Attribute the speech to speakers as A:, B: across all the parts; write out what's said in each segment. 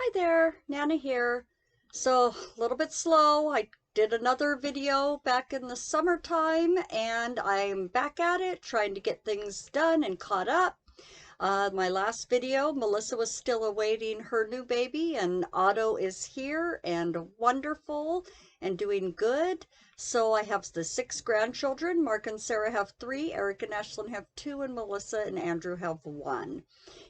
A: Hi there, Nana here. So, a little bit slow. I did another video back in the summertime and I'm back at it trying to get things done and caught up. My last video, Melissa was still awaiting her new baby, and Otto is here and wonderful and doing good. So I have the 6 grandchildren. Mark and Sarah have 3, Eric and Ashlyn have 2, and Melissa and Andrew have 1.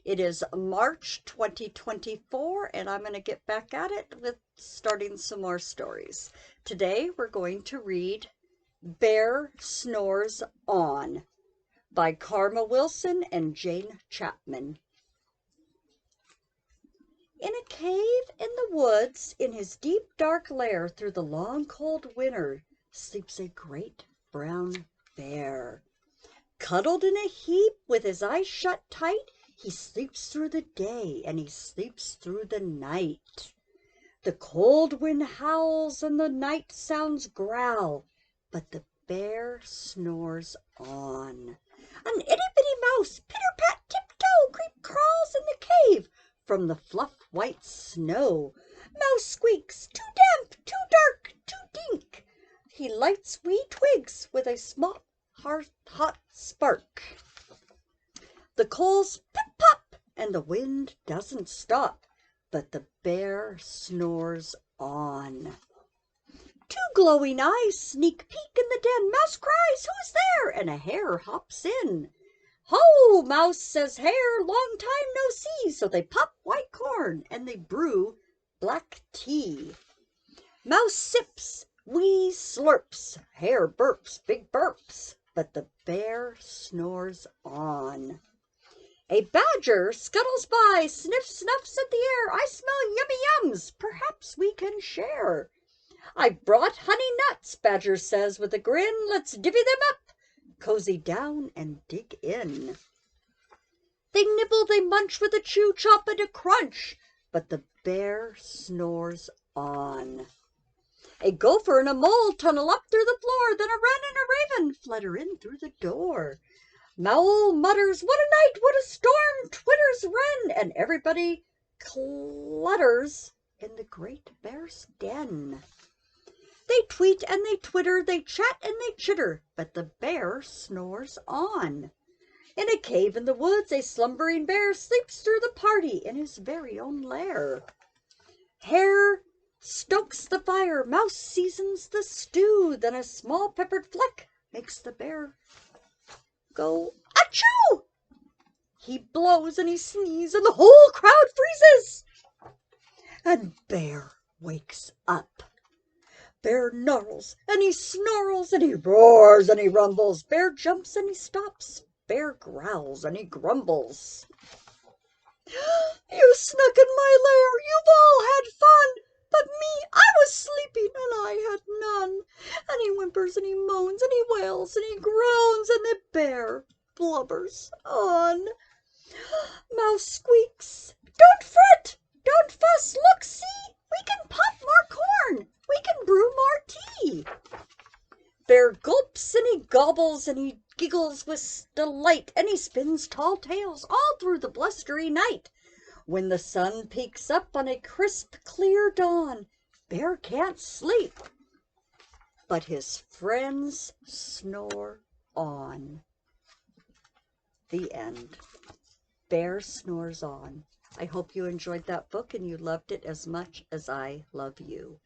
A: It is March 2024, and I'm going to get back at it with starting some more stories. Today we're going to read Bear Snores On by Karma Wilson and Jane Chapman. In a cave in the woods, in his deep dark lair through the long cold winter, sleeps a great brown bear. Cuddled in a heap with his eyes shut tight, he sleeps through the day and he sleeps through the night. The cold wind howls and the night sounds growl, but the bear snores on. An itty-bitty mouse, pitter-pat, tiptoe, creep-crawls in the cave from the fluff-white snow. Mouse squeaks, too damp, too dark, too dink. He lights wee twigs with a small hot spark. The coals pip-pop and the wind doesn't stop, but the bear snores on. 2 glowing eyes sneak peek in the den. Mouse cries, "Who's there?" and a hare hops in. "Ho!" Mouse says hare, "long time no see." So they pop white corn and they brew black tea. Mouse sips, wee slurps, hare burps, big burps, but the bear snores on. A badger scuttles by, sniffs, snuffs at the air. "I smell yummy yums, perhaps we can share." "I've brought honey nuts," Badger says with a grin. "Let's divvy them up, cozy down and dig in." They nibble, they munch with a chew, chop and a crunch, but the bear snores on. A gopher and a mole tunnel up through the floor, then a wren and a raven flutter in through the door. Mole mutters, "What a night, what a storm!" Twitters wren, and everybody clutters in the great bear's den. They tweet and they twitter, they chat and they chitter, but the bear snores on. In a cave in the woods, a slumbering bear sleeps through the party in his very own lair. Hare stokes the fire, mouse seasons the stew, then a small peppered fleck makes the bear go achoo! He blows and he sneezes and the whole crowd freezes. And Bear wakes up. Bear gnarls and he snarls and he roars and he rumbles. Bear jumps and he stops. Bear growls and he grumbles. "You snuck in my lair, you've all had fun, but me, I was sleeping and I had none." And he whimpers and he moans and he wails and he groans, and the bear blubbers on. Mouse squeaks, "Don't fret, don't fuss, look, see, we can pop more corn, we can brew more tea." Bear gulps and he gobbles and he giggles with delight, and he spins tall tales all through the blustery night. When the sun peeks up on a crisp, clear dawn, Bear can't sleep, but his friends snore on. The end. Bear Snores On. I hope you enjoyed that book and you loved it as much as I love you.